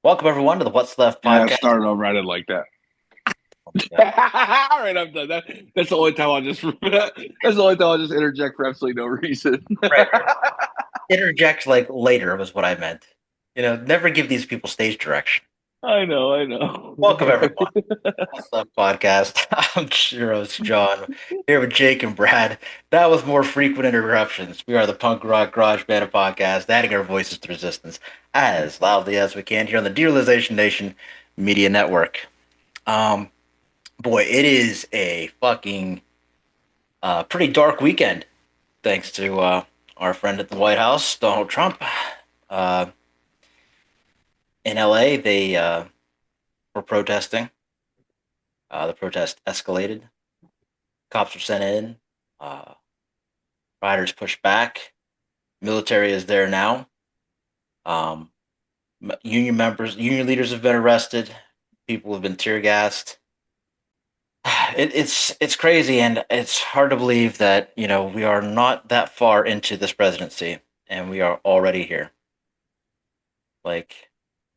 Welcome everyone to the What's Left Yeah, podcast. start over. I didn't like that. Yeah. All right, I'm done. That's the only time I'll just. That's the only time I'll just interject for absolutely no reason. Right, right. Interject like later was what I meant. Never give these people stage direction. I know, I know. Welcome everyone. What's Left podcast. I'm your host John here with Jake and Brad. That was more frequent interruptions. We are the punk rock garage band of podcast, adding our voices to resistance as loudly as we can here on the Derealization Nation Media Network. Um, boy, it is a fucking pretty dark weekend thanks to our friend at the White House, Donald Trump. Uh, in LA, they were protesting. The protest escalated. Cops were sent in. Uh, Riders pushed back. Military is there now. Um, union leaders have been arrested. People have been tear gassed. It's crazy, and it's hard to believe that we are not that far into this presidency, and we are already here. Like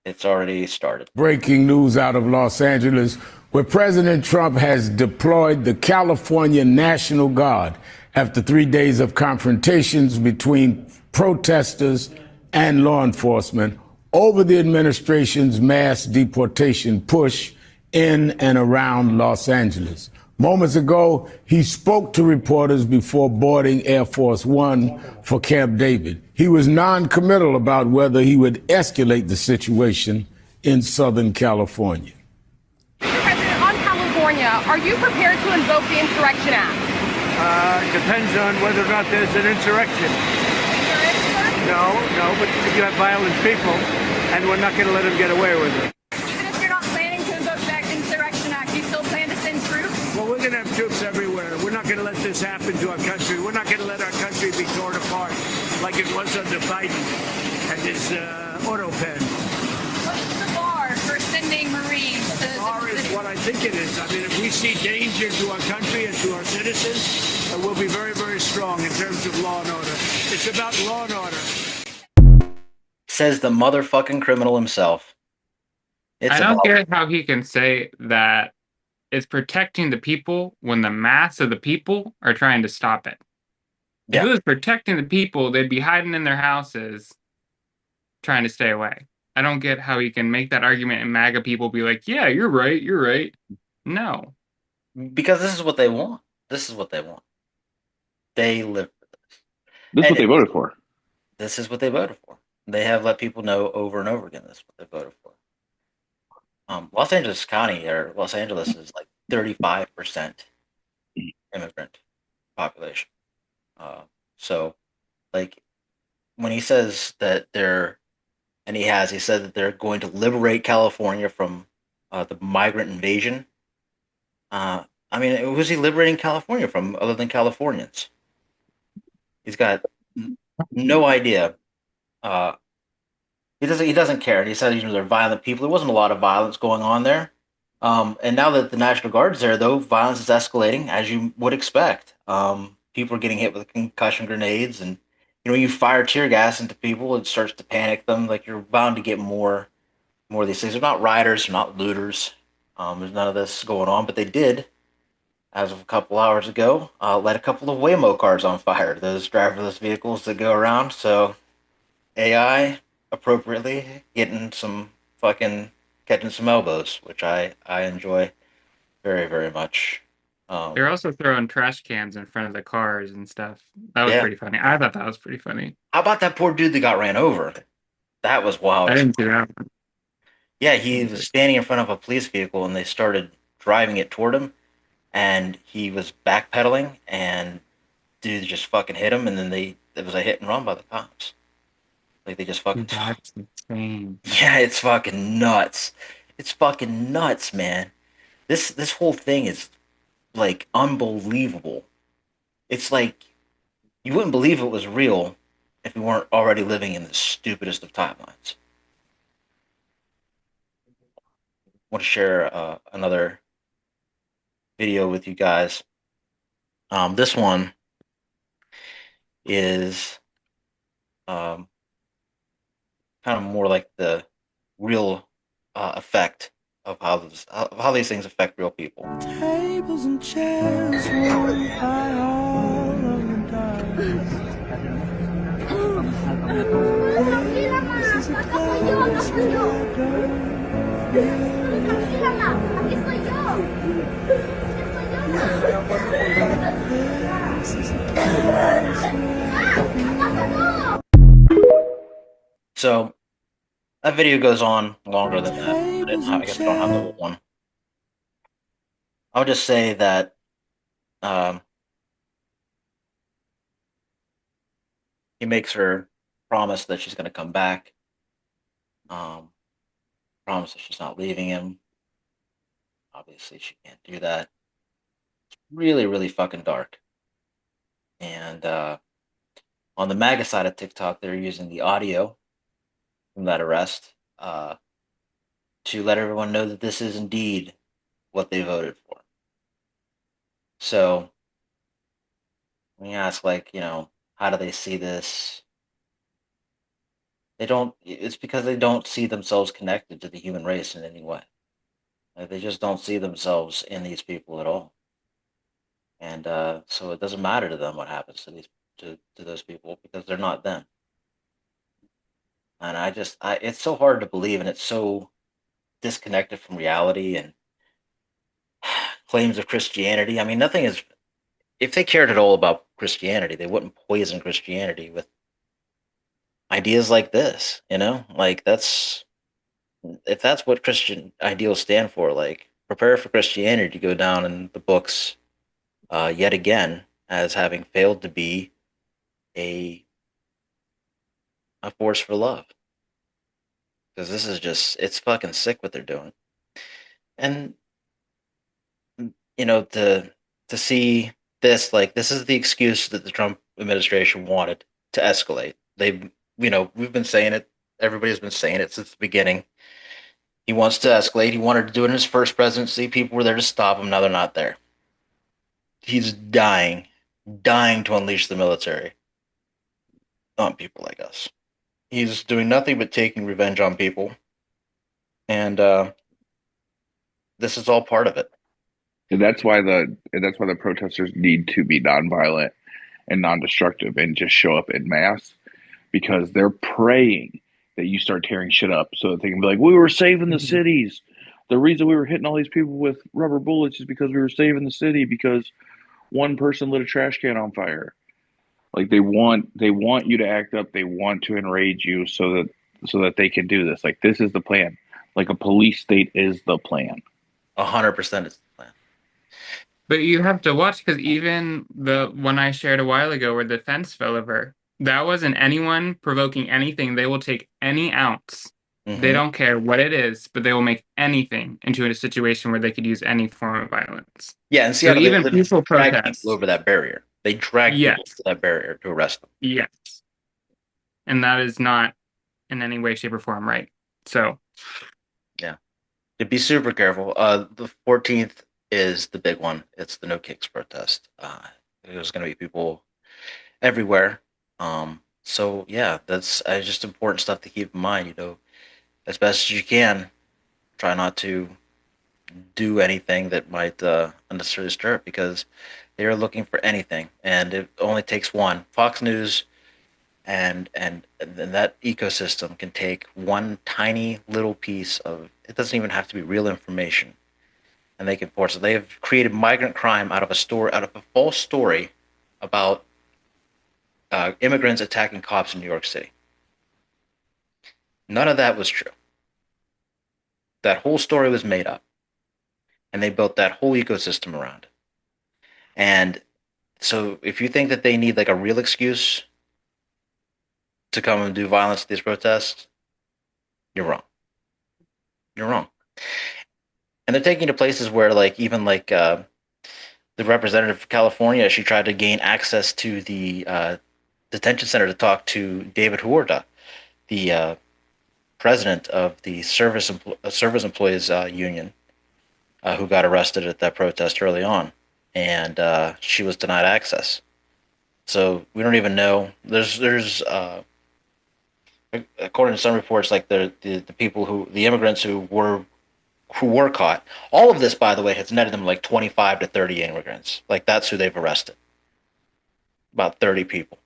it's already started. Breaking news out of Los Angeles, where President Trump has deployed the California National Guard after 3 days of confrontations between protesters and law enforcement over the administration's mass deportation push in and around Los Angeles. Moments ago, he spoke to reporters before boarding Air Force One for Camp David. He was non-committal about whether he would escalate the situation in Southern California. Mr. President, on California, are you prepared to invoke the Insurrection Act? Depends on whether or not there's an insurrection. There is, sir? No, but you have violent people, and we're not going to let them get away with it. Even if you're not planning to invoke that Insurrection Act, you still plan to send troops? Well, we're going to have troops everywhere. We're not going to let this happen to our country. We're not going to let our country be torn apart like it was under Biden and his auto pen. What's the bar for sending Marines to The bar is what I think it is. I mean, if we see danger to our country and to our citizens, we'll be very, very strong in terms of law and order. It's about law and order. Says the motherfucking criminal himself. I don't get how he can say that it's protecting the people when the mass of the people are trying to stop it. If it was protecting the people, they'd be hiding in their houses trying to stay away. I don't get how he can make that argument and MAGA people be like, yeah, you're right, you're right. No. Because this is what they want. This is what they want. They live for this. This is what they voted for. This is what they voted for. They have let people know over and over again this is what they voted for. Los Angeles County, or Los Angeles, is like 35% immigrant population. So, like, when he says that he said that they're going to liberate California from the migrant invasion. I mean, who's he liberating California from other than Californians? He's got no idea. He doesn't care. And he said, they're violent people. There wasn't a lot of violence going on there. And now that the National Guard's there, though, violence is escalating, as you would expect. People are getting hit with concussion grenades, and when you fire tear gas into people, it starts to panic them. Like, you're bound to get more of these things. They're not rioters, they're not looters. There's none of this going on, but they did, as of a couple hours ago, let a couple of Waymo cars on fire. Those driverless vehicles that go around. So AI appropriately catching some elbows, which I enjoy very, very much. They're also throwing trash cans in front of the cars and stuff. That was pretty funny. I thought that was pretty funny. How about that poor dude that got ran over? That was wild. I didn't see that one. Yeah, he was standing in front of a police vehicle, and they started driving it toward him, and he was backpedaling, and dude just fucking hit him, and then it was a hit and run by the cops. Like, they just fucking... That's insane. Yeah, it's fucking nuts. It's fucking nuts, man. This whole thing is, like, unbelievable. It's like you wouldn't believe it was real if we weren't already living in the stupidest of timelines. I want to share another video with you guys. This one is kind of more like the real effect of how these things affect real people. Tables and chairs won't buy all of your dimes. This is a place where I don't feel this is a place So that video goes on longer than that. I guess I don't have the whole one. I'll just say that he makes her promise that she's going to come back. Promise that she's not leaving him. Obviously, she can't do that. It's really, really fucking dark. And on the MAGA side of TikTok, they're using the audio from that arrest to let everyone know that this is indeed what they voted for. So when you ask, like, how do they see this? They don't. It's because they don't see themselves connected to the human race in any way. Like, they just don't see themselves in these people at all, and so it doesn't matter to them what happens to those people because they're not them. And it's so hard to believe, and it's so disconnected from reality and claims of Christianity. I mean, nothing is. If they cared at all about Christianity, they wouldn't poison Christianity with ideas like this. Like if that's what Christian ideals stand for, like prepare for Christianity to go down in the books yet again as having failed to be a force for love. Because this is it's fucking sick what they're doing. And to see this, like, this is the excuse that the Trump administration wanted to escalate. We've been saying it. Everybody's been saying it since the beginning. He wants to escalate. He wanted to do it in his first presidency. People were there to stop him. Now they're not there. He's dying to unleash the military on people like us. He's doing nothing but taking revenge on people. And this is all part of it. And that's why the protesters need to be nonviolent and non-destructive and just show up in mass, because they're praying that you start tearing shit up so that they can be like, we were saving the cities. The reason we were hitting all these people with rubber bullets is because we were saving the city because one person lit a trash can on fire. Like they want you to act up. They want to enrage you so that they can do this. Like, this is the plan. Like, a police state is the plan. 100% is the plan. But you have to watch, because even the one I shared a while ago where the fence fell over, that wasn't anyone provoking anything. They will take any ounce. Mm-hmm. They don't care what it is, but they will make anything into a situation where they could use any form of violence. Yeah, and see so how even they people drag protest people over that barrier. They drag people to that barrier to arrest them. Yes. And that is not in any way, shape, or form right. So, yeah. To be super careful. The 14th is the big one. It's the No Kicks protest. There's going to be people everywhere. So yeah, that's just important stuff to keep in mind. As best as you can, try not to do anything that might unnecessarily stir it, because they are looking for anything, and it only takes one. Fox News and that ecosystem can take one tiny little piece of it. Doesn't even have to be real information, and they can force it. They have created migrant crime out of a false story about immigrants attacking cops in New York City. None of that was true. That whole story was made up, and they built that whole ecosystem around it. And so if you think that they need like a real excuse to come and do violence at these protests, you're wrong. You're wrong. And they're taking to places where, like, even like the representative of California, she tried to gain access to the detention center to talk to David Huerta, the president of the Service Employees Union, who got arrested at that protest early on, and she was denied access. So we don't even know. There's according to some reports, like the people the immigrants who were caught. All of this, by the way, has netted them like 25 to 30 immigrants. Like that's who they've arrested. About 30 people.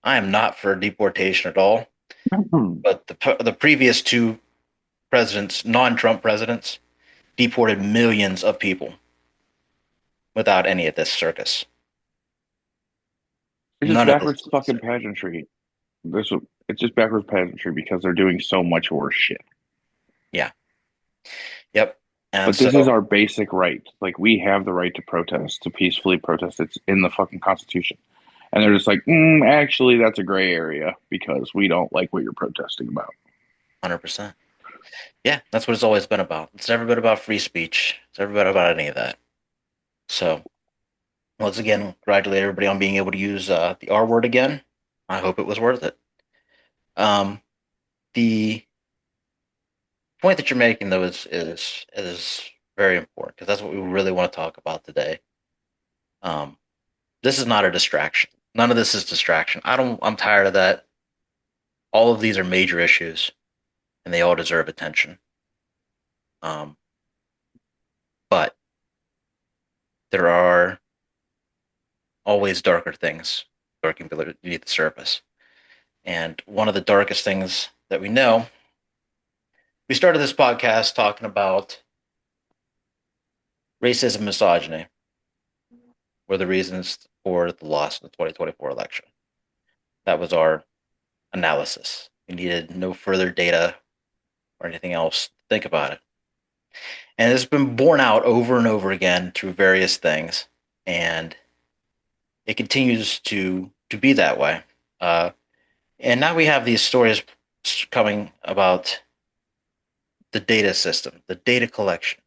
I am not for deportation at all, but the previous two presidents, non-Trump presidents, deported millions of people without any of this circus. It's just backwards fucking pageantry. It's just backwards pageantry because they're doing so much worse shit. Yeah. Yep. And but this is our basic right. Like, we have the right to protest, to peacefully protest. It's in the fucking Constitution. And they're just like, actually, that's a gray area because we don't like what you're protesting about. 100%. Yeah, that's what it's always been about. It's never been about free speech. It's never been about any of that. So, once again, congratulate everybody on being able to use the R word again. I hope it was worth it. The point that you're making, though, is very important because that's what we really want to talk about today. This is not a distraction. None of this is distraction. I'm tired of that. All of these are major issues, and they all deserve attention. But there are always darker things lurking beneath the surface. And one of the darkest things that we know, we started this podcast talking about racism, misogyny were the reasons for the loss of the 2024 election. That was our analysis. We needed no further data or anything else to think about it. And it's been borne out over and over again through various things. And it continues to be that way. And now we have these stories coming about the data system, the data collection.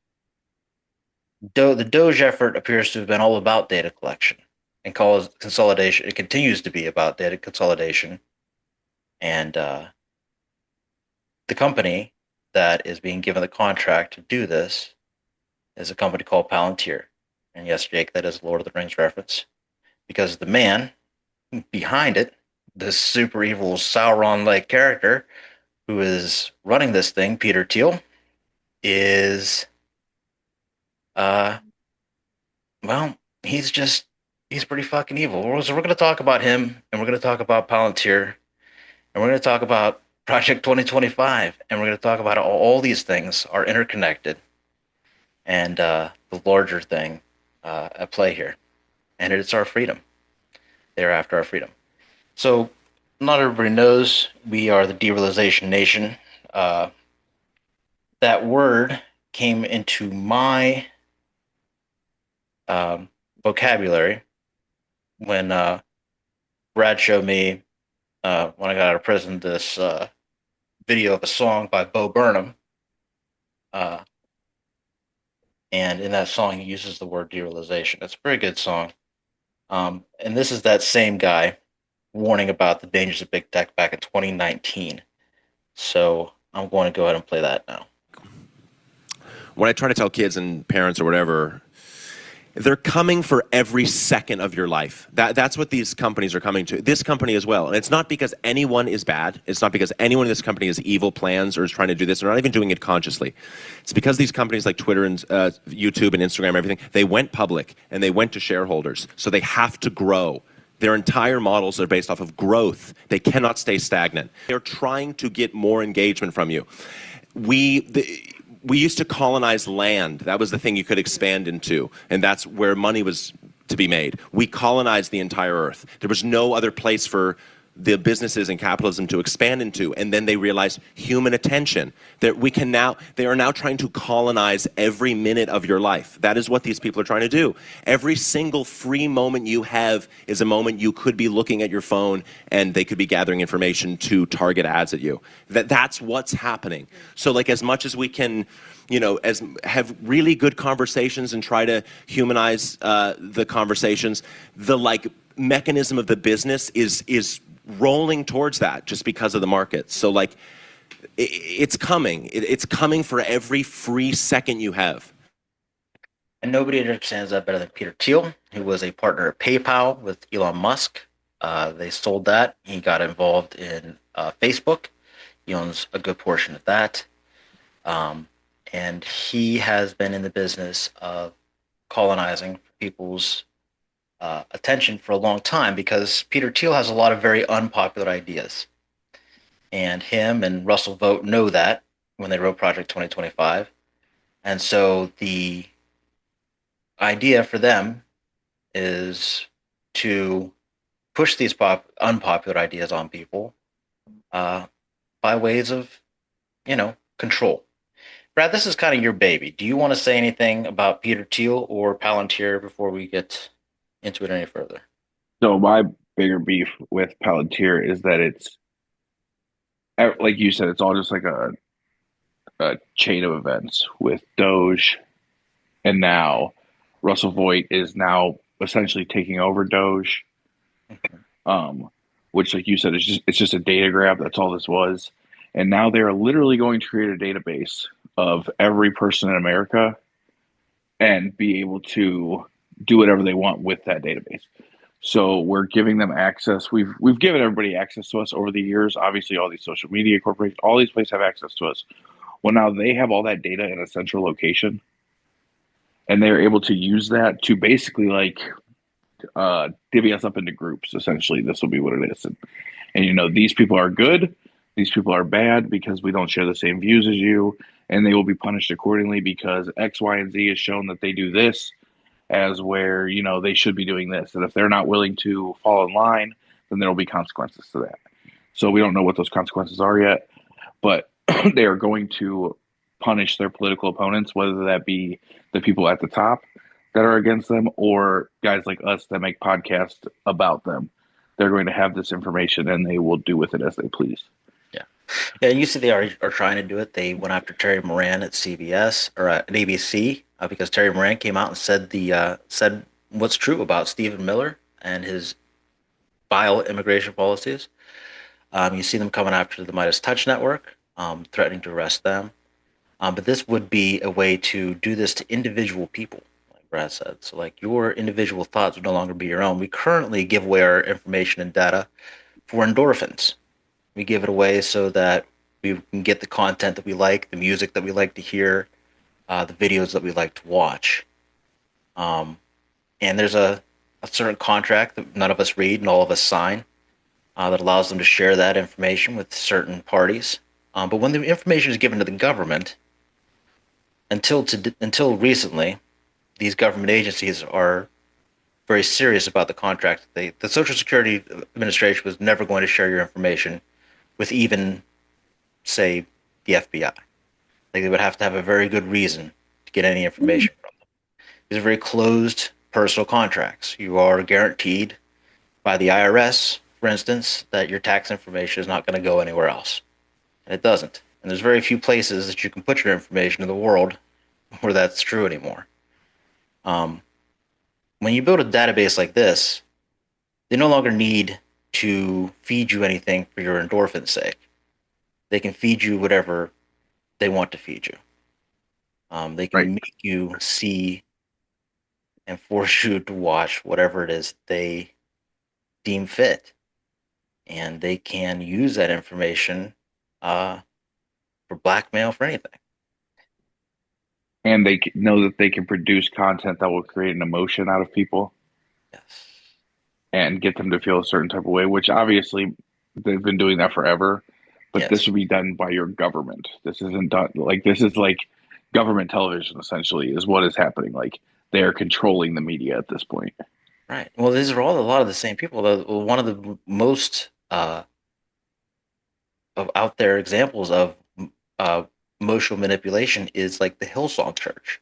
The Doge effort appears to have been all about data collection and consolidation. It continues to be about data consolidation. And the company that is being given the contract to do this is a company called Palantir. And yes, Jake, that is Lord of the Rings reference. Because the man behind it, this super evil Sauron-like character who is running this thing, Peter Thiel, is well, he's pretty fucking evil. So we're going to talk about him, and we're going to talk about Palantir, and we're going to talk about Project 2025, and we're going to talk about how all these things are interconnected and the larger thing at play here. And it's our freedom. They're after our freedom. So not everybody knows we are the derealization nation. That word came into my vocabulary when Brad showed me when I got out of prison this video of a song by Bo Burnham, and in that song he uses the word derealization. It's a very good song, and this is that same guy warning about the dangers of big tech back in 2019. So I'm going to go ahead and play that now. When I try to tell kids and parents or whatever, they're coming for every second of your life. That's what these companies are coming to. This company as well. And it's not because anyone is bad. It's not because anyone in this company has evil plans or is trying to do this. They're not even doing it consciously. It's because these companies like Twitter and YouTube and Instagram and everything, they went public and they went to shareholders. So they have to grow. Their entire models are based off of growth. They cannot stay stagnant. They're trying to get more engagement from you. We used to colonize land. That was the thing you could expand into, and that's where money was to be made. We colonized the entire earth. There was no other place for the businesses and capitalism to expand into, and then they realized human attention. That they are now trying to colonize every minute of your life. That is what these people are trying to do. Every single free moment you have is a moment you could be looking at your phone and they could be gathering information to target ads at you. That's what's happening. So like, as much as we can, have really good conversations and try to humanize the conversations, the mechanism of the business is rolling towards that just because of the market. So it's coming. It's coming for every free second you have. And nobody understands that better than Peter Thiel, who was a partner at PayPal with Elon Musk. They sold that. He got involved in Facebook. He owns a good portion of that. Um, and he has been in the business of colonizing people's attention for a long time because Peter Thiel has a lot of very unpopular ideas. And him and Russell Vogt know that when they wrote Project 2025. And so the idea for them is to push these unpopular ideas on people uh, by ways of, control. Brad, this is kind of your baby. Do you want to say anything about Peter Thiel or Palantir before we get into it any further? So my bigger beef with Palantir is that it's like you said, it's all just like a chain of events with Doge, and now Russell Voigt is now essentially taking over Doge. Um, which, like you said, it's just a data grab. That's all this was. And now they are literally going to create a database of every person in America and be able to do whatever they want with that database. So we're giving them access. We've given everybody access to us over the years. Obviously, all these social media corporations, all these places have access to us. Well, now they have all that data in a central location, and they're able to use that to basically divvy us up into groups. Essentially, this will be what it is. And these people are good, these people are bad because we don't share the same views as you, and they will be punished accordingly because X, Y, and Z has shown that they do this as where they should be doing this, and if they're not willing to fall in line, then there will be consequences to that. So we don't know what those consequences are yet, but they are going to punish their political opponents, whether that be the people at the top that are against them or guys like us that make podcasts about them. They're going to have this information and they will do with it as they please. Yeah, you see they are trying to do it. They went after Terry Moran at CBS or at ABC because Terry Moran came out and said what's true about Stephen Miller and his vile immigration policies. You see them coming after the Midas Touch Network, threatening to arrest them. But this would be a way to do this to individual people, like Brad said. So, like, your individual thoughts would no longer be your own. We currently give away our information and data for endorphins. We give it away so that we can get the content that we like, the music that we like to hear, the videos that we like to watch. And there's a certain contract that none of us read and all of us sign that allows them to share that information with certain parties. But when the information is given to the government, until recently, these government agencies are very serious about the contract. The Social Security Administration was never going to share your information with even, say, the FBI. Like, they would have to have a very good reason to get any information from them. These are very closed personal contracts. You are guaranteed by the IRS, for instance, that your tax information is not going to go anywhere else. And it doesn't. And there's very few places that you can put your information in the world where that's true anymore. When you build a database like this, they no longer need to feed you anything for your endorphin's sake. They can feed you whatever they want to feed you. They can make you see and force you to watch whatever it is they deem fit. And they can use that information for blackmail, for anything. And they know that they can produce content that will create an emotion out of people. Yes. And get them to feel a certain type of way, which obviously they've been doing that forever. But this will be done by your government. This isn't done this is like government television, essentially, is what is happening. Like, they are controlling the media at this point. Right. Well, these are all a lot of the same people. One of the most of out there examples of emotional manipulation is like the Hillsong Church,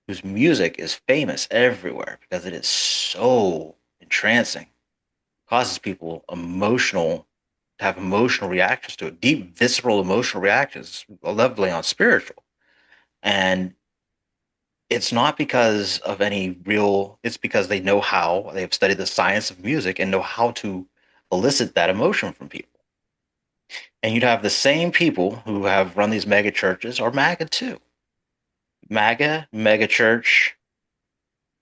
whose music is famous everywhere because it is so entrancing, causes people to have emotional reactions to it, deep, visceral, emotional reactions, leveling on spiritual. And it's not because of it's because they have studied the science of music and know how to elicit that emotion from people. And you'd have the same people who have run these mega churches or MAGA too. MAGA, mega church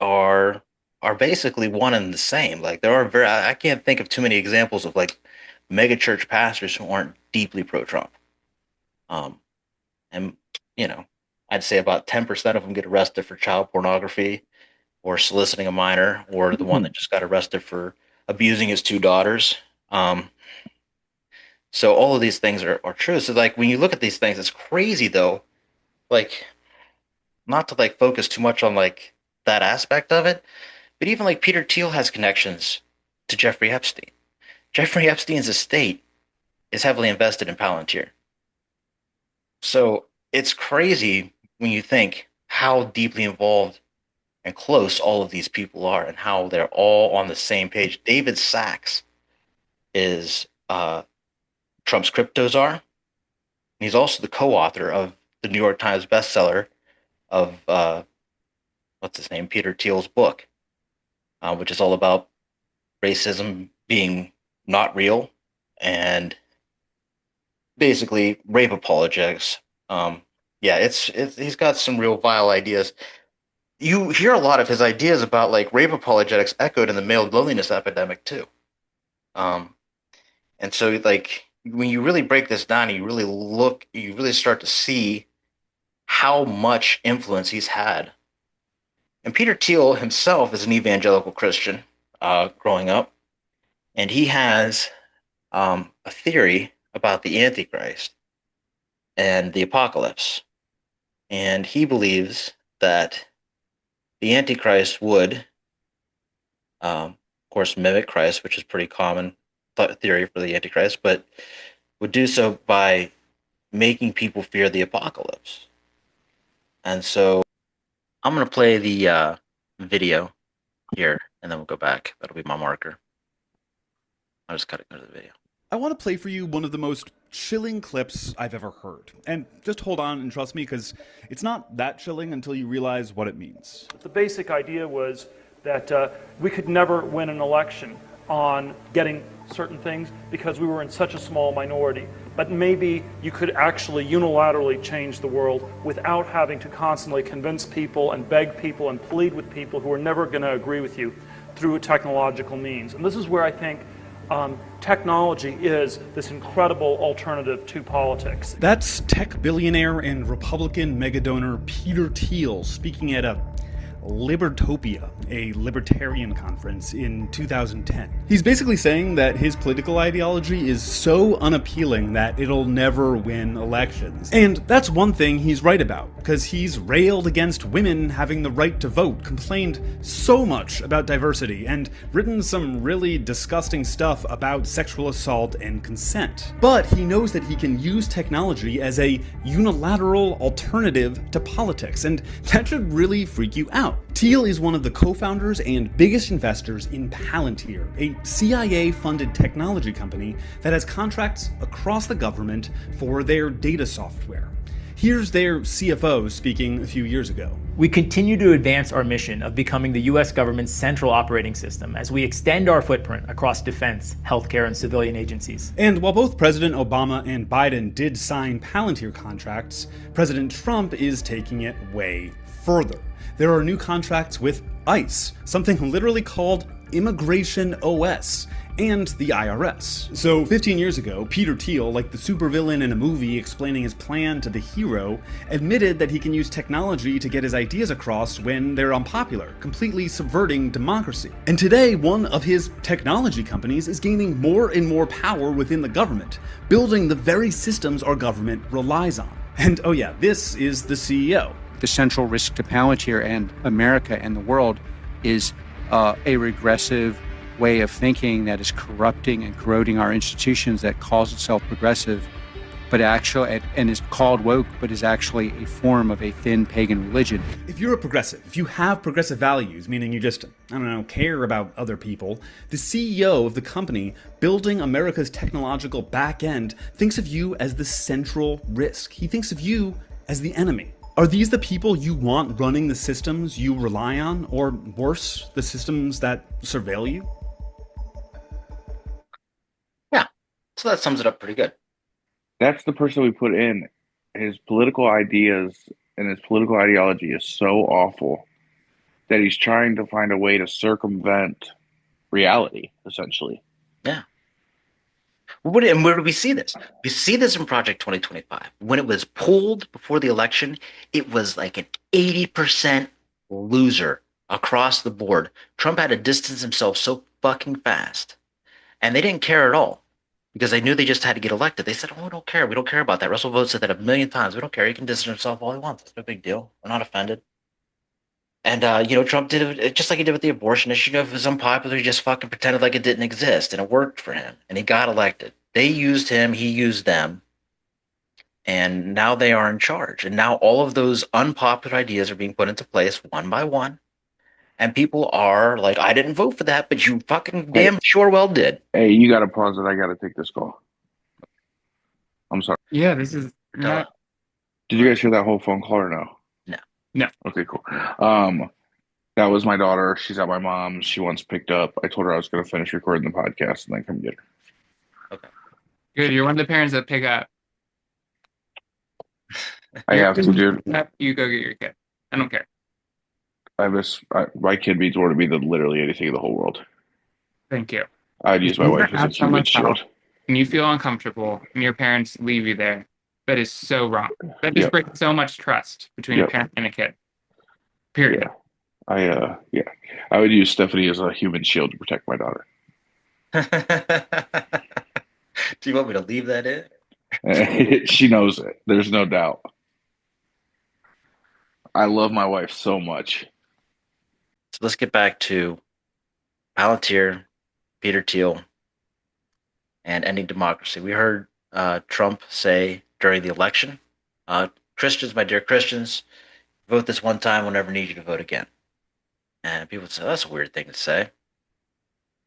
are are basically one and the same. Like there are I can't think of too many examples of like mega church pastors who aren't deeply pro-Trump. Um, and you know, I'd say about 10% of them get arrested for child pornography or soliciting a minor, or the one that just got arrested for abusing his two daughters. So all of these things are true. So like when you look at these things, it's crazy though. Like not to like focus too much on like that aspect of it, but even like Peter Thiel has connections to Jeffrey Epstein. Jeffrey Epstein's estate is heavily invested in Palantir. So it's crazy when you think how deeply involved and close all of these people are and how they're all on the same page. David Sachs is Trump's crypto czar. He's also the co-author of the New York Times bestseller of what's his name, Peter Thiel's book, which is all about racism being not real and basically rape apologetics. Yeah, it's he's got some real vile ideas. You hear a lot of his ideas about like rape apologetics echoed in the male loneliness epidemic too. And so like when you really break this down, you really start to see how much influence he's had. And Peter Thiel himself is an evangelical Christian growing up, and he has a theory about the Antichrist and the apocalypse. And he believes that the Antichrist would, of course, mimic Christ, which is pretty common theory for the Antichrist, but would do so by making people fear the apocalypse. And so I'm going to play the video here, and then we'll go back. That'll be my marker. I'll just cut it to the video. I want to play for you one of the most chilling clips I've ever heard. And just hold on and trust me, because it's not that chilling until you realize what it means. The basic idea was that we could never win an election on getting certain things because we were in such a small minority. But maybe you could actually unilaterally change the world without having to constantly convince people and beg people and plead with people who are never going to agree with you through a technological means. And this is where I think technology is this incredible alternative to politics. That's tech billionaire and Republican megadonor Peter Thiel speaking at a Libertopia, a libertarian conference in 2010. He's basically saying that his political ideology is so unappealing that it'll never win elections. And that's one thing he's right about, because he's railed against women having the right to vote, complained so much about diversity, and written some really disgusting stuff about sexual assault and consent. But he knows that he can use technology as a unilateral alternative to politics, and that should really freak you out. Thiel is one of the co-founders and biggest investors in Palantir, a CIA-funded technology company that has contracts across the government for their data software. Here's their CFO speaking a few years ago. We continue to advance our mission of becoming the U.S. government's central operating system as we extend our footprint across defense, healthcare, and civilian agencies. And while both President Obama and Biden did sign Palantir contracts, President Trump is taking it way further. There are new contracts with ICE, something literally called Immigration OS, and the IRS. So 15 years ago, Peter Thiel, like the supervillain in a movie explaining his plan to the hero, admitted that he can use technology to get his ideas across when they're unpopular, completely subverting democracy. And today, one of his technology companies is gaining more and more power within the government, building the very systems our government relies on. And oh yeah, this is the CEO. The central risk to Palantir and America and the world is a regressive way of thinking that is corrupting and corroding our institutions, that calls itself progressive, but actually, and is called woke, but is actually a form of a thin pagan religion. If you're a progressive, if you have progressive values, meaning you just, care about other people, the CEO of the company building America's technological back end thinks of you as the central risk. He thinks of you as the enemy. Are these the people you want running the systems you rely on, or worse, the systems that surveil you? Yeah, so that sums it up pretty good. That's the person we put in. His political ideas and his political ideology is so awful that he's trying to find a way to circumvent reality, essentially. Yeah. And where do we see this? We see this in Project 2025. When it was pulled before the election, it was like an 80% loser across the board. Trump had to distance himself so fucking fast. And they didn't care at all because they knew they just had to get elected. They said, oh, we don't care. We don't care about that. Russell Vogt said that a million times. We don't care. He can distance himself all he wants. It's no big deal. We're not offended. And, Trump did it just like he did with the abortion issue. If it was unpopular, he just fucking pretended like it didn't exist. And it worked for him. And he got elected. They used him. He used them. And now they are in charge. And now all of those unpopular ideas are being put into place one by one. And people are like, I didn't vote for that, but you fucking damn sure well did. Hey, you got to pause it. I got to take this call. I'm sorry. Yeah, this is not. Did you guys hear that whole phone call or no? No. Okay, cool. That was my daughter. She's at my mom's. She wants picked up. I told her I was going to finish recording the podcast and then come get her. Okay. Good. You're one of the parents that pick up. I have to, dude. You go get your kid. I don't care. My kid means more to me than literally anything in the whole world. Thank you. I'd use my wife as a human shield. And you feel uncomfortable and your parents leave you there. That is so wrong. That just breaks so much trust between a parent and a kid. Period. Yeah. I would use Stephanie as a human shield to protect my daughter. Do you want me to leave that in? She knows it. There's no doubt. I love my wife so much. So let's get back to Palantir, Peter Thiel, and ending democracy. We heard Trump say during the election, Christians, my dear Christians, vote this one time, we'll never need you to vote again. And people say, that's a weird thing to say.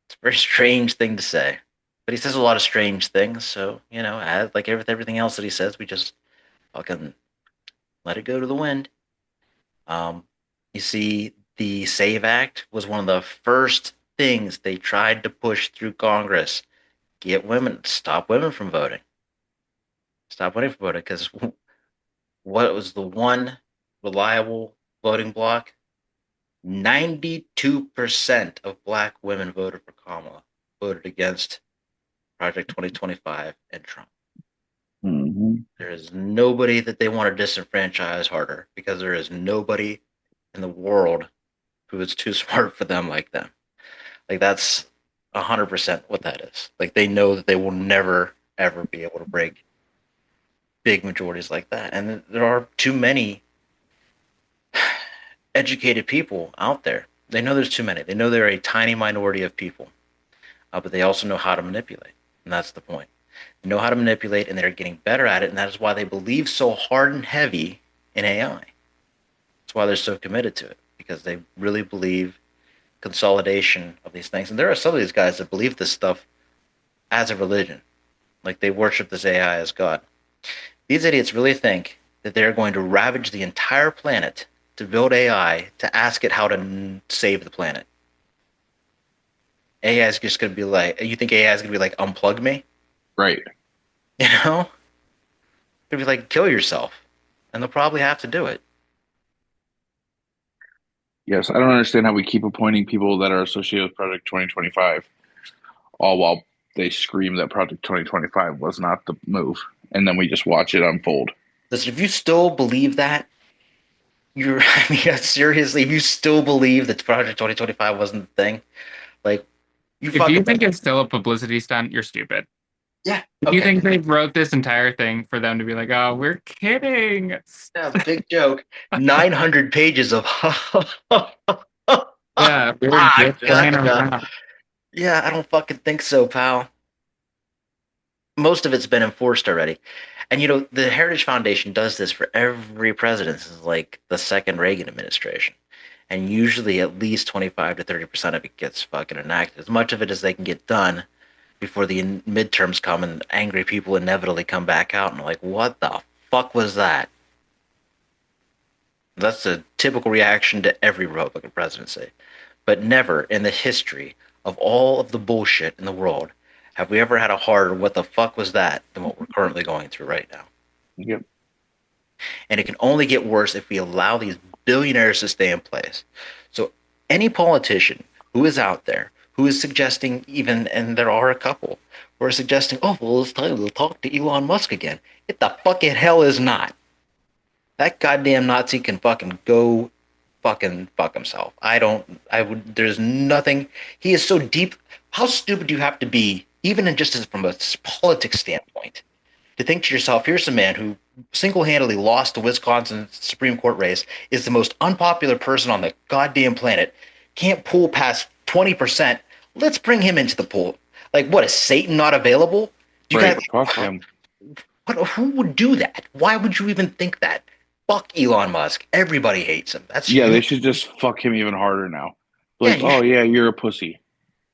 It's a very strange thing to say. But he says a lot of strange things, so, as like everything else that he says, we just fucking let it go to the wind. You see, the SAVE Act was one of the first things they tried to push through Congress. Stop women from voting. Stop women from voting, because what was the one reliable voting bloc? 92% of black women voted for Kamala, voted against Project 2025 and Trump. Mm-hmm. There is nobody that they want to disenfranchise harder, because there is nobody in the world who is too smart for them like them. Like, that's 100% what that is. Like, they know that they will never, ever be able to break big majorities like that. And there are too many educated people out there. They know there's too many. They know they're a tiny minority of people, but they also know how to manipulate. And that's the point. They know how to manipulate, and they're getting better at it. And that is why they believe so hard and heavy in AI. That's why they're so committed to it, because they really believe consolidation of these things. And there are some of these guys that believe this stuff as a religion. Like, they worship this AI as God. These idiots really think that they're going to ravage the entire planet to build AI to ask it how to save the planet. AI is just going to be like, you think AI is going to be like, unplug me? Right. It's going to be like, kill yourself. And they'll probably have to do it. Yes, I don't understand how we keep appointing people that are associated with Project 2025, all while they scream that Project 2025 was not the move. And then we just watch it unfold. Listen, if you still believe that, seriously, if you still believe that Project 2025 wasn't the thing, like, if you think it's still a publicity stunt, you're stupid. Yeah. If you think they wrote this entire thing for them to be like, oh, we're kidding. Yeah, big joke. 900 pages of yeah, we're just playing around. Yeah, I don't fucking think so, pal. Most of it's been enforced already. And, the Heritage Foundation does this for every president since, like, the second Reagan administration. And usually at least 25 to 30% of it gets fucking enacted. As much of it as they can get done before the midterms come and angry people inevitably come back out and are like, what the fuck was that? That's a typical reaction to every Republican presidency. But never in the history of all of the bullshit in the world have we ever had a harder what the fuck was that than what we're currently going through right now. Yep. And it can only get worse if we allow these billionaires to stay in place. So any politician who is out there who is suggesting even, and there are a couple, who are suggesting, oh, well, it's time to talk to Elon Musk again. It the fucking hell is not. That goddamn Nazi can fucking go fucking fuck himself. There's nothing. He is so deep. How stupid do you have to be, even in just from a politics standpoint, to think to yourself, here's a man who single-handedly lost the Wisconsin Supreme Court race, is the most unpopular person on the goddamn planet, can't pull past 20%. Let's bring him into the pool. Like, what, is Satan not available? Fuck him. Who would do that? Why would you even think that? Fuck Elon Musk. Everybody hates him. They should just fuck him even harder now. Like, you're a pussy.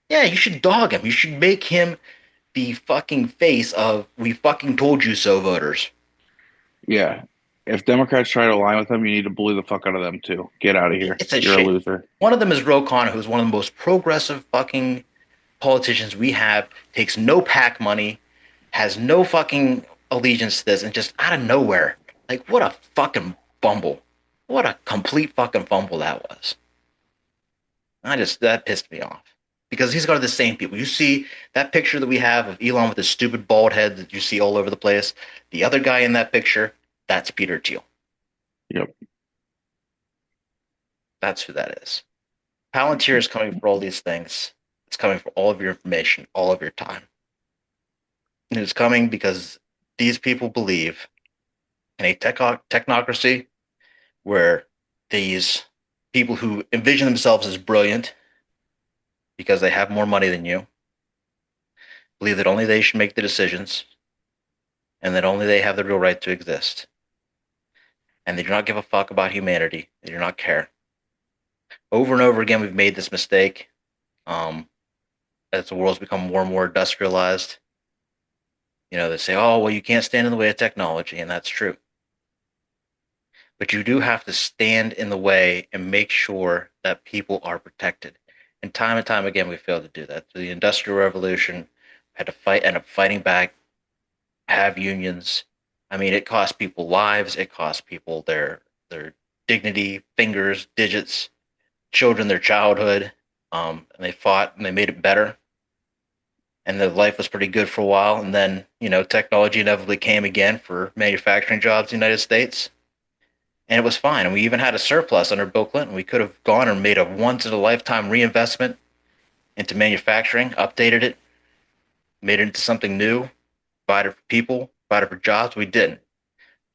Yeah, you should dog him. You should make him the fucking face of "we fucking told you so" voters. Yeah. If Democrats try to align with them, you need to bully the fuck out of them too. Get out of here. You're a loser. One of them is Ro Khanna, who's one of the most progressive fucking politicians we have, takes no PAC money, has no fucking allegiance to this, and just out of nowhere, like, what a fucking fumble. What a complete fucking fumble that was. That pissed me off. Because he's got the same people. You see that picture that we have of Elon with his stupid bald head that you see all over the place. The other guy in that picture, that's Peter Thiel. Yep. That's who that is. Palantir is coming for all these things. It's coming for all of your information, all of your time. And it's coming because these people believe in a technocracy where these people who envision themselves as brilliant because they have more money than you believe that only they should make the decisions and that only they have the real right to exist. And they do not give a fuck about humanity. They do not care. Over and over again, we've made this mistake as the world's become more and more industrialized. They say, oh, well, you can't stand in the way of technology, and that's true. But you do have to stand in the way and make sure that people are protected. And time again, we failed to do that. So the Industrial Revolution had to end up fighting back, have unions. I mean, it cost people lives. It cost people their dignity, fingers, digits, children their childhood. And they fought and they made it better. And the life was pretty good for a while. And then, technology inevitably came again for manufacturing jobs in the United States. And it was fine. And we even had a surplus under Bill Clinton. We could have gone and made a once-in-a-lifetime reinvestment into manufacturing, updated it, made it into something new, provided for people, provided for jobs. We didn't.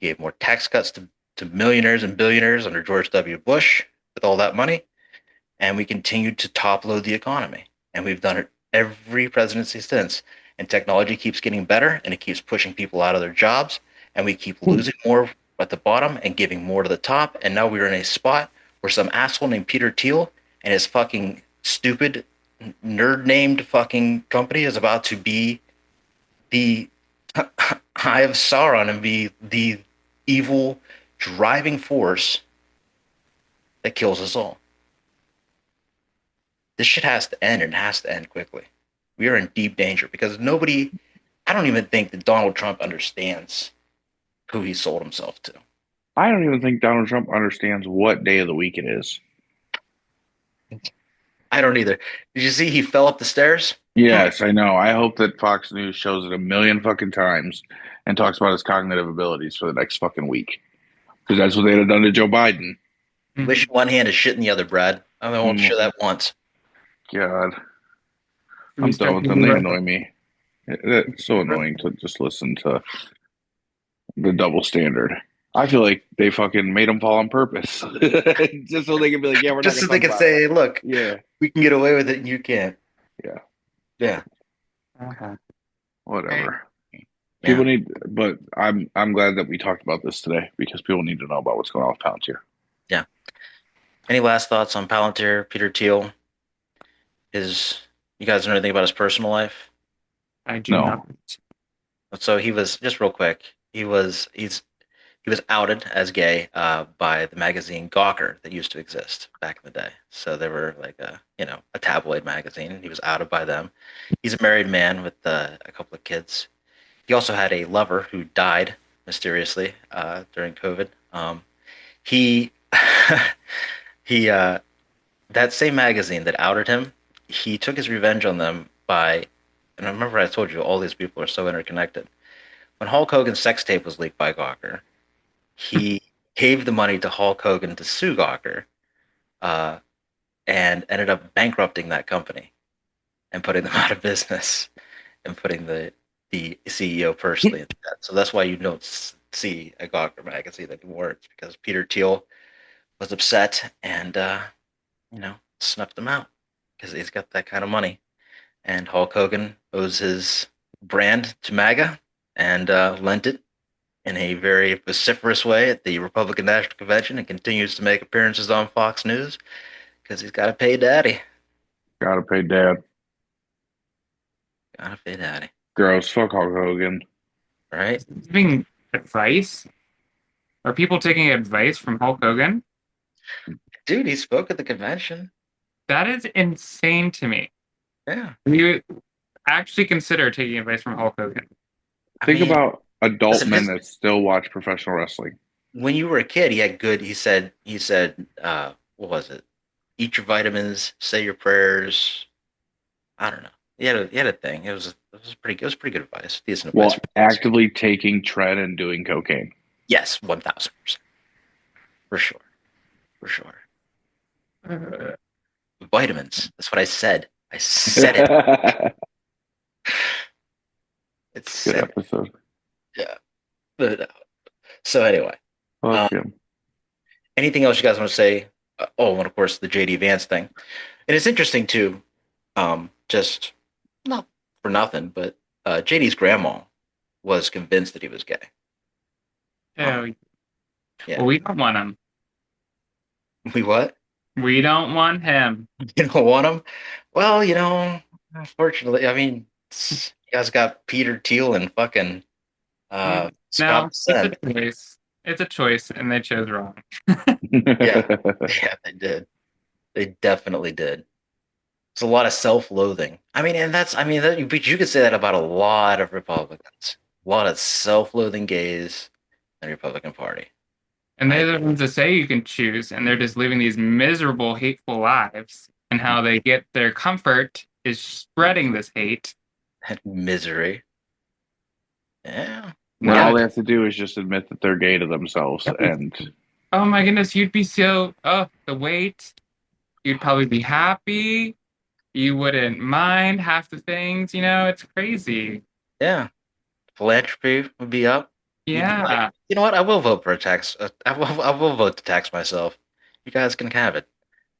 Gave more tax cuts to millionaires and billionaires under George W. Bush with all that money. And we continued to top-load the economy. And we've done it every presidency since. And technology keeps getting better, and it keeps pushing people out of their jobs. And we keep losing more at the bottom and giving more to the top, and now we're in a spot where some asshole named Peter Thiel and his fucking stupid nerd-named fucking company is about to be the Eye of Sauron and be the evil driving force that kills us all. This shit has to end, and it has to end quickly. We are in deep danger because I don't even think that Donald Trump understands who he sold himself to. I don't even think Donald Trump understands what day of the week it is. I don't either. Did you see he fell up the stairs? Yes, I know. I hope that Fox News shows it a million fucking times and talks about his cognitive abilities for the next fucking week. Because that's what they'd have done to Joe Biden. Wish one hand is shit in the other, Brad. I won't show that once. God. I'm done with them. They annoy me. It's so annoying to just listen to the double standard. I feel like they fucking made them fall on purpose. Just so they can be like, yeah, we're just so they can say, look, yeah, we can get away with it and you can't. Yeah. Uh-huh. Whatever. People need, but I'm glad that we talked about this today because people need to know about what's going on with Palantir. Yeah. Any last thoughts on Palantir, Peter Thiel? You guys know anything about his personal life? I do not. So he was, just real quick, he was outed as gay by the magazine Gawker that used to exist back in the day. So they were like a tabloid magazine. He was outed by them. He's a married man with a couple of kids. He also had a lover who died mysteriously during COVID. He he that same magazine that outed him, he took his revenge on them by, and I remember I told you all these people are so interconnected. When Hulk Hogan's sex tape was leaked by Gawker, he gave the money to Hulk Hogan to sue Gawker, and ended up bankrupting that company and putting them out of business and putting the CEO personally in debt. So that's why you don't see a Gawker magazine anymore. It's because Peter Thiel was upset and snuffed him out because he's got that kind of money. And Hulk Hogan owes his brand to MAGA and lent it in a very vociferous way at the Republican National Convention and continues to make appearances on Fox News because he's got to pay daddy. Gotta pay dad. Gotta pay daddy. Gross. Fuck Hulk Hogan. Right? Giving advice? Are people taking advice from Hulk Hogan? Dude, he spoke at the convention. That is insane to me. Yeah. You actually consider taking advice from Hulk Hogan. Think about adult men that still watch professional wrestling. When you were a kid, he had good. He said, what was it? Eat your vitamins, say your prayers. I don't know. He had a thing. It was pretty good advice. Decent advice. Well, actively taking tren and doing cocaine. Yes, 1,000%. For sure. Vitamins. That's what I said. I said it. It's good episode. Yeah. But, so anyway. Anything else you guys want to say? And of course the JD Vance thing. And it's interesting too, just not for nothing, but JD's grandma was convinced that he was gay. Yeah. Well, we don't want him. We what? We don't want him. You don't want him? Well, unfortunately, I mean, you guys got Peter Thiel and fucking no, it's a choice. It's a choice, and they chose wrong. yeah, they did. They definitely did. It's a lot of self-loathing. But you could say that about a lot of Republicans. A lot of self-loathing gays in the Republican Party. And they're the ones that say you can choose, and they're just living these miserable, hateful lives. And how they get their comfort is spreading this hate. And misery. Yeah. All they have to do is just admit that they're gay to themselves. And oh my goodness, you'd be the weight. You'd probably be happy. You wouldn't mind half the things. It's crazy. Yeah. Philanthropy would be up. Yeah. You know what? I will vote for a tax. I will vote to tax myself. You guys can have it.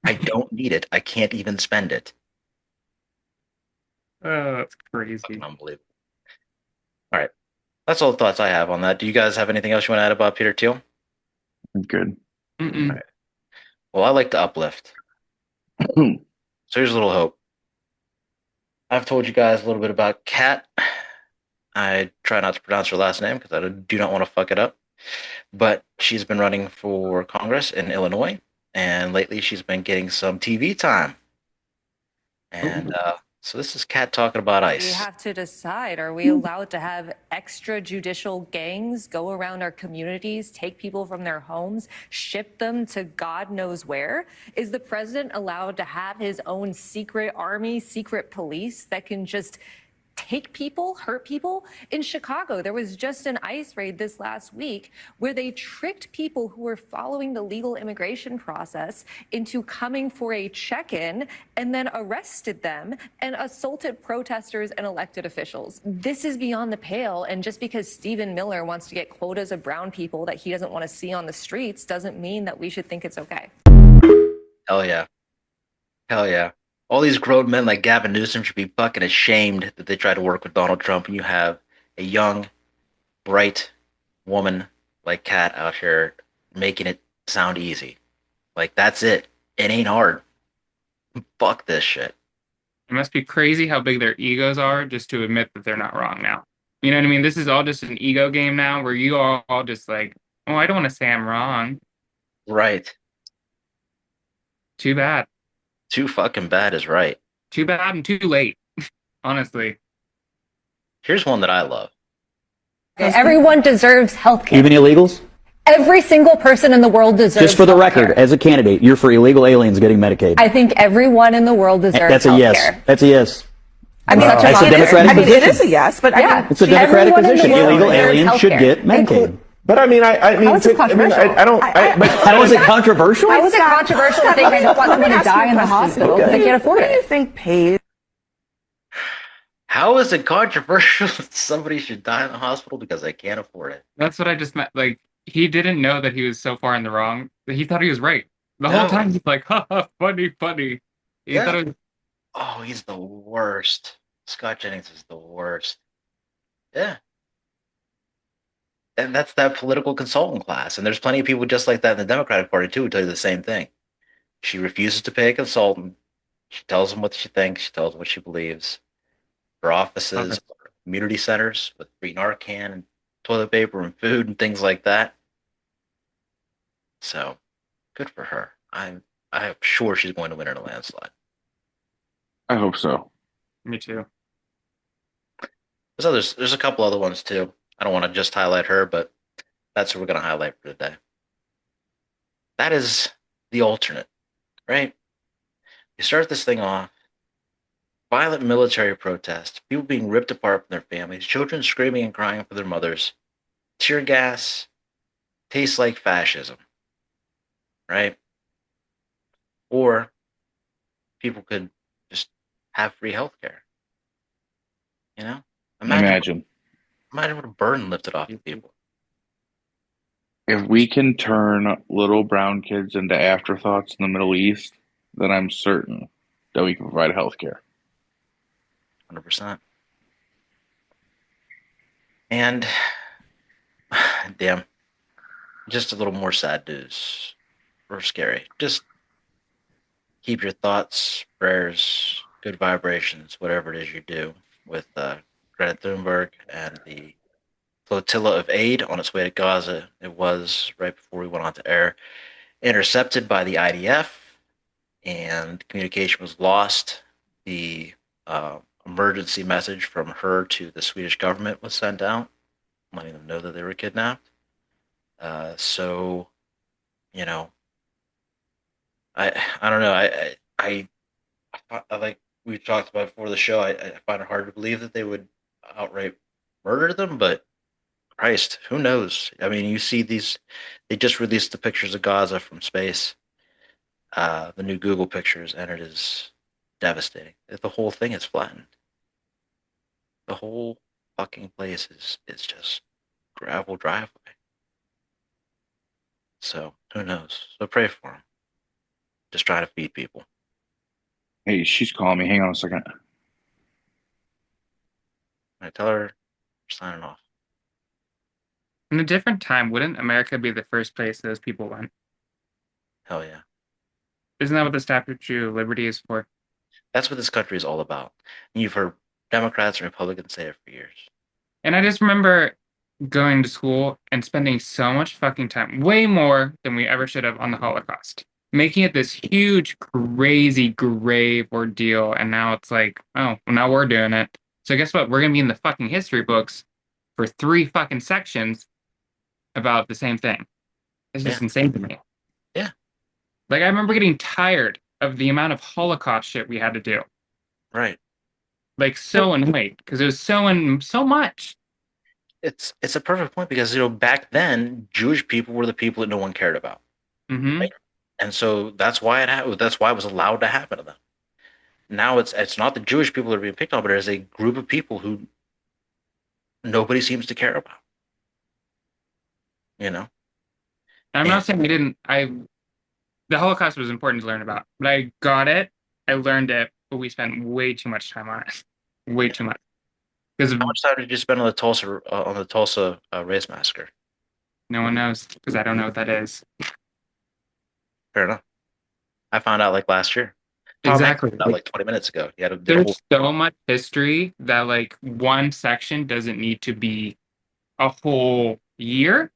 I don't need it. I can't even spend it. Oh, that's crazy. Fucking unbelievable. All right. That's all the thoughts I have on that. Do you guys have anything else you want to add about Peter Thiel? I'm good. Right. Well, I like to uplift. So here's a little hope. I've told you guys a little bit about Kat. I try not to pronounce her last name because I do not want to fuck it up. But she's been running for Congress in Illinois, and lately she's been getting some TV time. And so this is Kat talking about ICE. We have to decide, are we allowed to have extrajudicial gangs go around our communities, take people from their homes, ship them to God knows where? Is the president allowed to have his own secret army, secret police that can just take people, hurt people? In Chicago, there was just an ICE raid this last week where they tricked people who were following the legal immigration process into coming for a check-in and then arrested them and assaulted protesters and elected officials. This is beyond the pale, and just because Stephen Miller wants to get quotas of brown people that he doesn't want to see on the streets doesn't mean that we should think it's okay. Hell yeah. Hell yeah. All these grown men like Gavin Newsom should be fucking ashamed that they tried to work with Donald Trump, and you have a young, bright woman like Kat out here making it sound easy. Like, that's it. It ain't hard. Fuck this shit. It must be crazy how big their egos are just to admit that they're not wrong now. You know what I mean? This is all just an ego game now where you are all just like, oh, I don't want to say I'm wrong. Right. Too bad. Too fucking bad is right. Too bad and too late, honestly. Here's one that I love. Everyone deserves health care. Even illegals? Every single person in the world deserves Just for the healthcare. record, as a candidate, you're for illegal aliens getting Medicaid. I think everyone in the world deserves That's a healthcare. yes. That's a yes. I mean, That's a Democratic position. It is a yes, but yeah, it's a Democratic position. Illegal aliens should get Medicaid. But I mean, I mean, how is it controversial? How is it controversial? How is it controversial to think I don't want someone to die in the hospital because they can't afford it? What do you think pays? How is it controversial that somebody should die in the hospital because they can't afford it? That's what I just meant. Like, he didn't know that he was so far in the wrong. He thought he was right. The whole time he's like, haha, funny. He thought it was... Oh, he's the worst. Scott Jennings is the worst. Yeah. And that's that political consultant class. And there's plenty of people just like that in the Democratic Party, too, who tell you the same thing. She refuses to pay a consultant. She tells them what she thinks. She tells them what she believes. Her offices are community centers with free Narcan and toilet paper and food and things like that. So, good for her. I'm sure she's going to win in a landslide. I hope so. Me too. There's a couple other ones too. I don't want to just highlight her, but that's what we're going to highlight for today. That is the alternate, right? You start this thing off. Violent military protest, people being ripped apart from their families, children screaming and crying for their mothers, tear gas, tastes like fascism, right? Or people could just have free healthcare. You know? Imagine what a burden lifted off of people. If we can turn little brown kids into afterthoughts in the Middle East, then I'm certain that we can provide healthcare. 100%. And damn, just a little more sad news or scary. Just keep your thoughts, prayers, good vibrations, whatever it is you do with Greta Thunberg and the flotilla of aid on its way to Gaza. It was right before we went on to air, intercepted by the IDF, and communication was lost. The emergency message from her to the Swedish government was sent out, letting them know that they were kidnapped. So, you know, I don't know. I like we've talked about before the show. I find it hard to believe that they would outright murder them, but Christ, who knows? I mean, you see these. They just released the pictures of Gaza from space, the new Google pictures, and it is devastating. The whole thing is flattened. The whole fucking place is just gravel driveway. So who knows? So pray for them. Just try to feed people. Hey, she's calling me. Hang on a second. I tell her we're signing off. In a different time, wouldn't America be the first place those people went? Hell yeah. Isn't that what the Statue of Liberty is for? That's what this country is all about. And you've heard Democrats and Republicans say it for years. And I just remember going to school and spending so much fucking time, way more than we ever should have, on the Holocaust. Making it this huge, crazy, grave ordeal. And now it's like, oh, well, now we're doing it. So guess what? We're going to be in the fucking history books for 3 fucking sections about the same thing. It's just insane to me. Yeah. Like, I remember getting tired of the amount of Holocaust shit we had to do. Right. Like, so annoyed, because it was so much. It's a perfect point because, you know, back then, Jewish people were the people that no one cared about. Mm-hmm. Right? And so that's why that's why it was allowed to happen to them. Now it's not the Jewish people that are being picked on, but there's a group of people who nobody seems to care about. You know? I'm not saying the Holocaust was important to learn about, but I got it, I learned it, but we spent way too much time on it. Way too much. How much time did you spend on the Tulsa race massacre? No one knows, because I don't know what that is. Fair enough. I found out like last year. Exactly. Like 20 minutes ago. There's so much history that like one section doesn't need to be a whole year,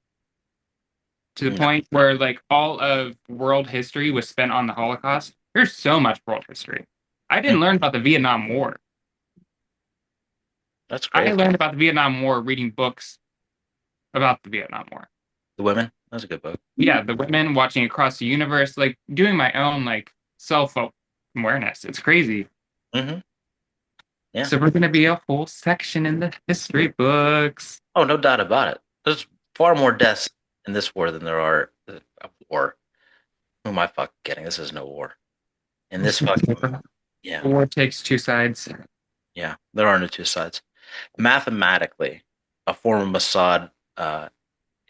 to the point where like all of world history was spent on the Holocaust. There's so much world history. I didn't learn about the Vietnam War. That's great. I learned about the Vietnam War reading books about the Vietnam War. The women That was a good book. Yeah, the women watching across the universe, like doing my own like self-awareness. It's crazy. Mm-hmm. Yeah. So we're gonna be a whole section in the history books. Oh, no doubt about it. There's far more deaths in this war than there are a war. Who am I fucking kidding? This is no war. In this fucking war takes two sides. Yeah, there are no two sides. Mathematically, a former Mossad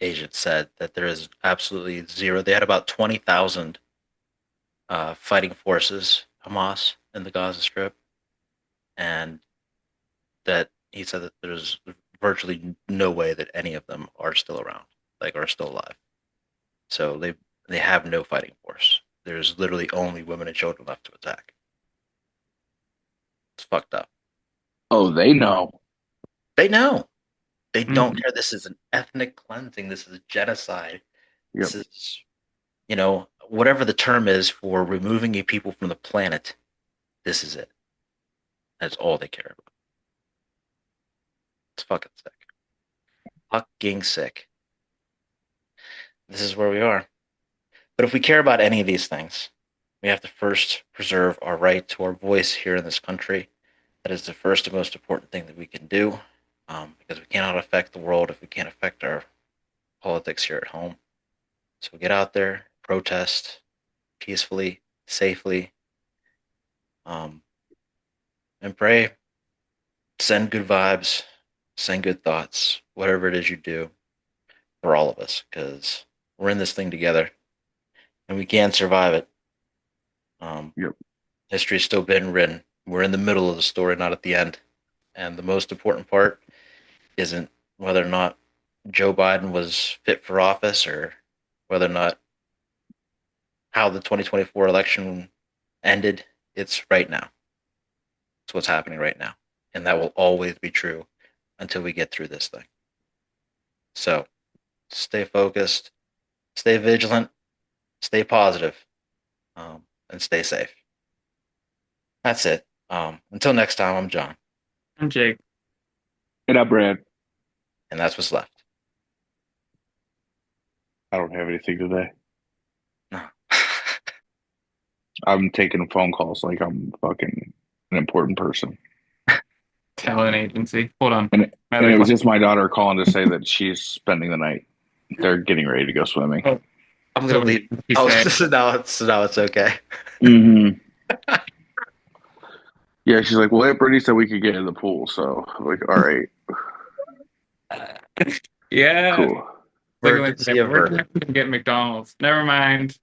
agent said that there is absolutely zero. They had about 20,000 fighting forces, Hamas, in the Gaza Strip, and that he said that there's virtually no way that any of them are still around, like are still alive. So they have no fighting force. There's literally only women and children left to attack. It's fucked up. Oh, they know. They know. They don't care. This is an ethnic cleansing. This is genocide. Yep. This is, whatever the term is for removing a people from the planet. This is it. That's all they care about. It's fucking sick. Fucking sick. This is where we are. But if we care about any of these things, we have to first preserve our right to our voice here in this country. That is the first and most important thing that we can do, because we cannot affect the world if we can't affect our politics here at home. So get out there, protest peacefully, safely, and pray. Send good vibes, send good thoughts, whatever it is you do, for all of us, because we're in this thing together, and we can survive it. History's still been written. We're in the middle of the story, not at the end. And the most important part isn't whether or not Joe Biden was fit for office or whether or not how the 2024 election ended. It's right now. It's what's happening right now. And that will always be true until we get through this thing. So stay focused, stay vigilant, stay positive, and stay safe. That's it. Until next time, I'm John. I'm Jake. And I'm Brad. And that's what's left. I don't have anything today. No. I'm taking phone calls like I'm fucking an important person. Talent agency. Hold on. And it was just my daughter calling to say that she's spending the night. They're getting ready to go swimming. Oh. I'm going to leave. Oh, so now it's okay. Mm-hmm. Yeah, she's like, well, Aunt Brittany said we could get in the pool. So I'm like, all right. Yeah. Cool. We're going to get McDonald's. Never mind.